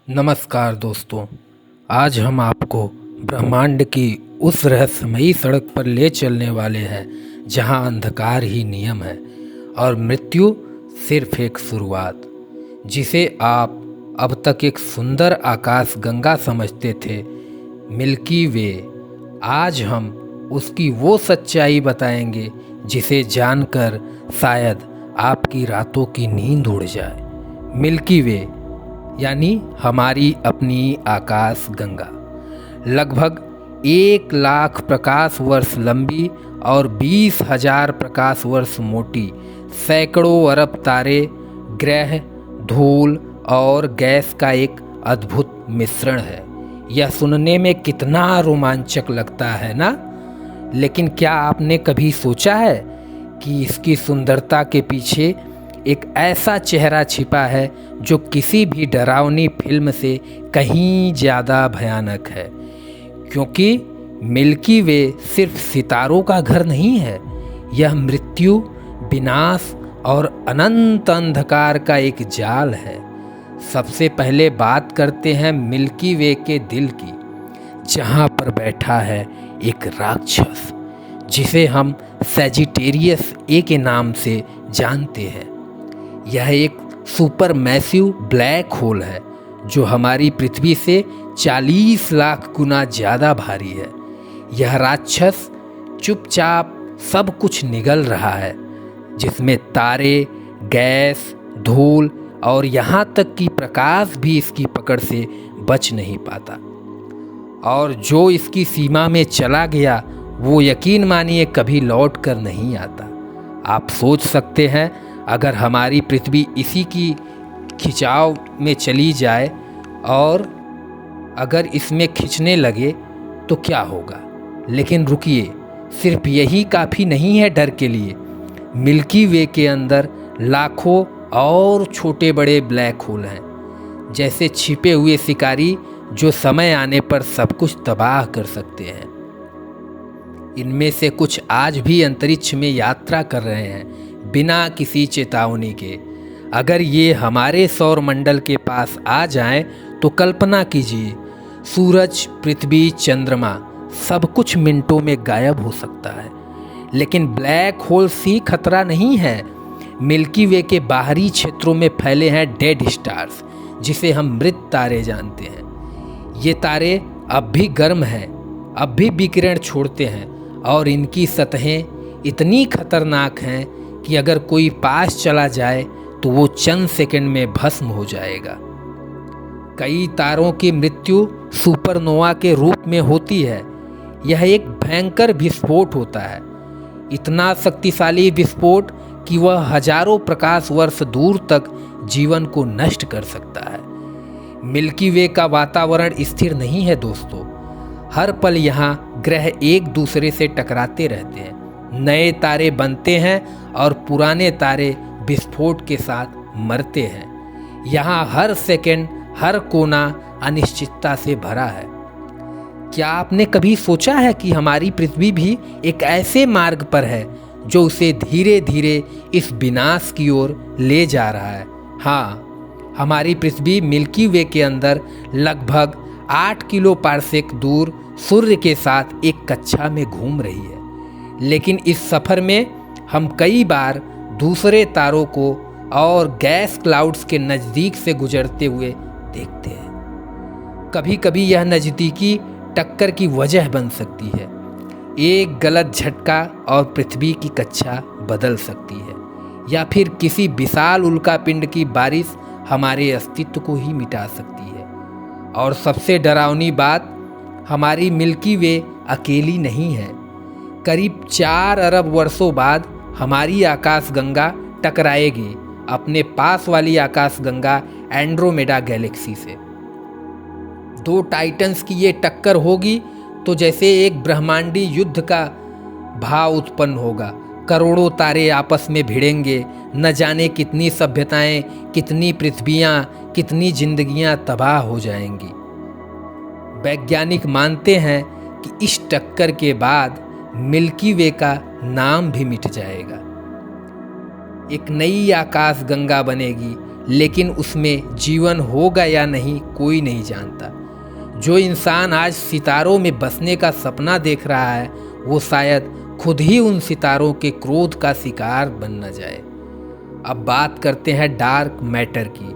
नमस्कार दोस्तों। आज हम आपको ब्रह्मांड की उस रहस्यमयी सड़क पर ले चलने वाले हैं जहां अंधकार ही नियम है और मृत्यु सिर्फ एक शुरुआत। जिसे आप अब तक एक सुंदर आकाश गंगा समझते थे, मिल्की वे, आज हम उसकी वो सच्चाई बताएंगे जिसे जानकर शायद आपकी रातों की नींद उड़ जाए। मिल्की वे यानी हमारी अपनी आकाश गंगा लगभग 1 लाख प्रकाश वर्ष लंबी और 20,000 प्रकाश वर्ष मोटी, सैकड़ों अरब तारे, ग्रह, धूल और गैस का एक अद्भुत मिश्रण है। यह सुनने में कितना रोमांचक लगता है ना? लेकिन क्या आपने कभी सोचा है कि इसकी सुंदरता के पीछे एक ऐसा चेहरा छिपा है जो किसी भी डरावनी फिल्म से कहीं ज़्यादा भयानक है? क्योंकि मिल्की वे सिर्फ सितारों का घर नहीं है, यह मृत्यु, विनाश और अनंत अंधकार का एक जाल है। सबसे पहले बात करते हैं मिल्की वे के दिल की, जहाँ पर बैठा है एक राक्षस जिसे हम सैजिटेरियस ए के नाम से जानते हैं। यह एक सुपर मैसिव ब्लैक होल है जो हमारी पृथ्वी से 40 लाख गुना ज़्यादा भारी है। यह राक्षस चुपचाप सब कुछ निगल रहा है, जिसमें तारे, गैस, धूल और यहाँ तक कि प्रकाश भी इसकी पकड़ से बच नहीं पाता। और जो इसकी सीमा में चला गया वो यकीन मानिए कभी लौट कर नहीं आता। आप सोच सकते हैं, अगर हमारी पृथ्वी इसी की खिंचाव में चली जाए और अगर इसमें खिंचने लगे तो क्या होगा। लेकिन रुकिए, सिर्फ यही काफ़ी नहीं है डर के लिए। मिल्की वे के अंदर लाखों और छोटे बड़े ब्लैक होल हैं, जैसे छिपे हुए शिकारी जो समय आने पर सब कुछ तबाह कर सकते हैं। इनमें से कुछ आज भी अंतरिक्ष में यात्रा कर रहे हैं बिना किसी चेतावनी के। अगर ये हमारे सौर मंडल के पास आ जाएं तो कल्पना कीजिए, सूरज, पृथ्वी, चंद्रमा सब कुछ मिनटों में गायब हो सकता है। लेकिन ब्लैक होल सी खतरा नहीं है। मिल्की वे के बाहरी क्षेत्रों में फैले हैं डेड स्टार्स, जिसे हम मृत तारे जानते हैं। ये तारे अब भी गर्म हैं, अब भी विकिरण छोड़ते हैं और इनकी सतहें इतनी खतरनाक हैं कि अगर कोई पास चला जाए तो वो चंद सेकंड में भस्म हो जाएगा। कई तारों की मृत्यु सुपरनोवा के रूप में होती है। यह एक भयंकर विस्फोट होता है, इतना शक्तिशाली विस्फोट कि वह हजारों प्रकाश वर्ष दूर तक जीवन को नष्ट कर सकता है। मिल्की वे का वातावरण स्थिर नहीं है दोस्तों। हर पल यहाँ ग्रह एक दूसरे से टकराते रहते हैं, नए तारे बनते हैं और पुराने तारे विस्फोट के साथ मरते हैं। यहाँ हर सेकंड, हर कोना अनिश्चितता से भरा है। क्या आपने कभी सोचा है कि हमारी पृथ्वी भी एक ऐसे मार्ग पर है जो उसे धीरे धीरे इस विनाश की ओर ले जा रहा है? हाँ, हमारी पृथ्वी मिल्की वे के अंदर लगभग 8 किलो पारसेक दूर सूर्य के साथ एक कक्षा में घूम रही है। लेकिन इस सफ़र में हम कई बार दूसरे तारों को और गैस क्लाउड्स के नज़दीक से गुजरते हुए देखते हैं। कभी कभी यह नज़दीकी टक्कर की वजह बन सकती है। एक गलत झटका और पृथ्वी की कक्षा बदल सकती है, या फिर किसी विशाल उल्कापिंड की बारिश हमारे अस्तित्व को ही मिटा सकती है। और सबसे डरावनी बात, हमारी मिल्की वे अकेली नहीं है। करीब 4 अरब वर्षों बाद हमारी आकाश गंगा टकराएगी अपने पास वाली आकाश गंगा एंड्रोमेडा गैलेक्सी से। 2 टाइटन्स की ये टक्कर होगी तो जैसे एक ब्रह्मांडी युद्ध का भाव उत्पन्न होगा। करोड़ों तारे आपस में भिड़ेंगे, न जाने कितनी सभ्यताएं, कितनी पृथ्वियां, कितनी जिंदगियां तबाह हो जाएंगी। वैज्ञानिक मानते हैं कि इस टक्कर के बाद मिल्की वे का नाम भी मिट जाएगा। एक नई आकाश गंगा बनेगी लेकिन उसमें जीवन होगा या नहीं कोई नहीं जानता। जो इंसान आज सितारों में बसने का सपना देख रहा है वो शायद खुद ही उन सितारों के क्रोध का शिकार बन न जाए। अब बात करते हैं डार्क मैटर की।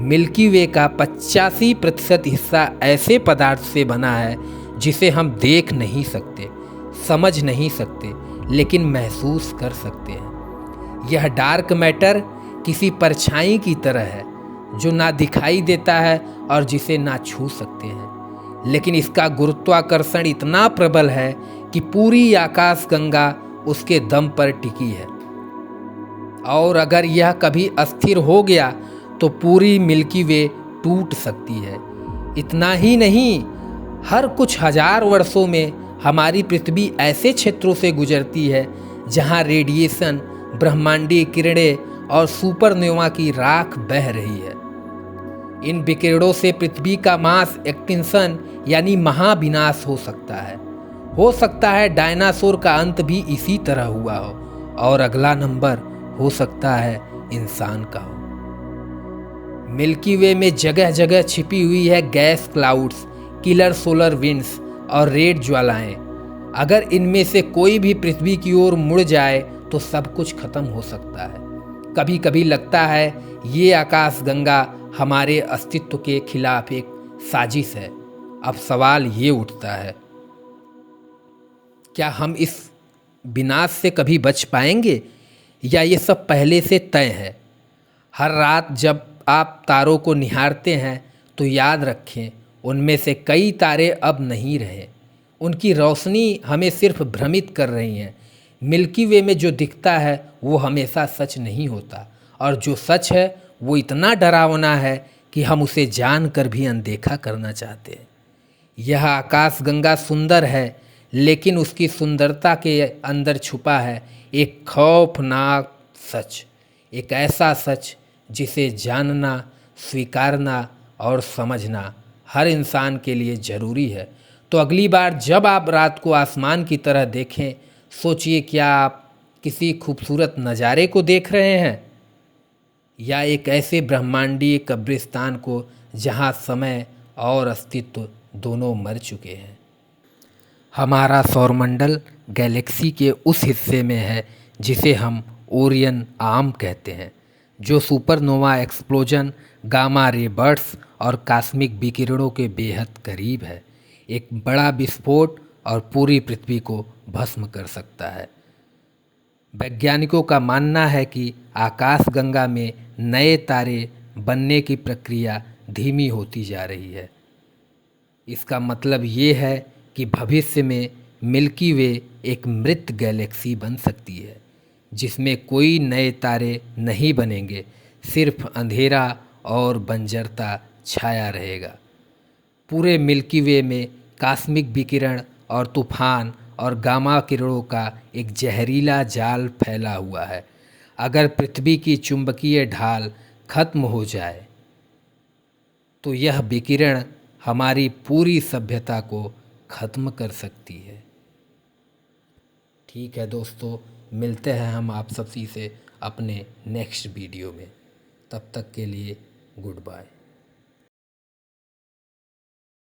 मिल्की वे का 85% हिस्सा ऐसे पदार्थ से बना है जिसे हम देख नहीं सकते, समझ नहीं सकते, लेकिन महसूस कर सकते हैं। यह डार्क मैटर किसी परछाई की तरह है जो ना दिखाई देता है और जिसे ना छू सकते हैं, लेकिन इसका गुरुत्वाकर्षण इतना प्रबल है कि पूरी आकाशगंगा उसके दम पर टिकी है। और अगर यह कभी अस्थिर हो गया तो पूरी मिल्की वे टूट सकती है। इतना ही नहीं, हर कुछ हजार वर्षों में हमारी पृथ्वी ऐसे क्षेत्रों से गुजरती है जहां रेडिएशन, ब्रह्मांडीय किरणें और सुपरनोवा की राख बह रही है। इन विकिरणों से पृथ्वी का मास एक्सटिंक्शन यानी महाविनाश हो सकता है डायनासोर का अंत भी इसी तरह हुआ हो, और अगला नंबर हो सकता है इंसान का हो। मिल्की वे में जगह जगह छिपी हुई है gas clouds, killer solar winds और रेड ज्वालाएं। अगर इनमें से कोई भी पृथ्वी की ओर मुड़ जाए तो सब कुछ खत्म हो सकता है। कभी कभी लगता है ये आकाशगंगा हमारे अस्तित्व के खिलाफ एक साजिश है। अब सवाल ये उठता है, क्या हम इस विनाश से कभी बच पाएंगे या ये सब पहले से तय है? हर रात जब आप तारों को निहारते हैं तो याद रखें उनमें से कई तारे अब नहीं रहे। उनकी रोशनी हमें सिर्फ भ्रमित कर रही है। मिल्की वे में जो दिखता है वो हमेशा सच नहीं होता, और जो सच है वो इतना डरावना है कि हम उसे जानकर भी अनदेखा करना चाहते हैं। यह आकाशगंगा सुंदर है, लेकिन उसकी सुंदरता के अंदर छुपा है एक खौफनाक सच, एक ऐसा सच जिसे जानना, स्वीकारना और समझना हर इंसान के लिए ज़रूरी है। तो अगली बार जब आप रात को आसमान की तरह देखें, सोचिए क्या आप किसी खूबसूरत नज़ारे को देख रहे हैं या एक ऐसे ब्रह्मांडीय कब्रिस्तान को जहां समय और अस्तित्व दोनों मर चुके हैं। हमारा सौरमंडल गैलेक्सी के उस हिस्से में है जिसे हम ओरियन आर्म कहते हैं, जो supernova explosion, gamma ray burst और कॉस्मिक विकिरणों के बेहद करीब है। एक बड़ा विस्फोट और पूरी पृथ्वी को भस्म कर सकता है। वैज्ञानिकों का मानना है कि आकाशगंगा में नए तारे बनने की प्रक्रिया धीमी होती जा रही है। इसका मतलब ये है कि भविष्य में मिल्की वे एक मृत गैलेक्सी बन सकती है जिसमें कोई नए तारे नहीं बनेंगे, सिर्फ अंधेरा और बंजरता छाया रहेगा। पूरे मिल्की वे में कॉस्मिक विकिरण और तूफान और गामा किरणों का एक जहरीला जाल फैला हुआ है। अगर पृथ्वी की चुंबकीय ढाल खत्म हो जाए तो यह विकिरण हमारी पूरी सभ्यता को खत्म कर सकती है। ठीक है दोस्तों, मिलते हैं हम आप सभी से अपने नेक्स्ट वीडियो में। तब तक के लिए गुड बाय।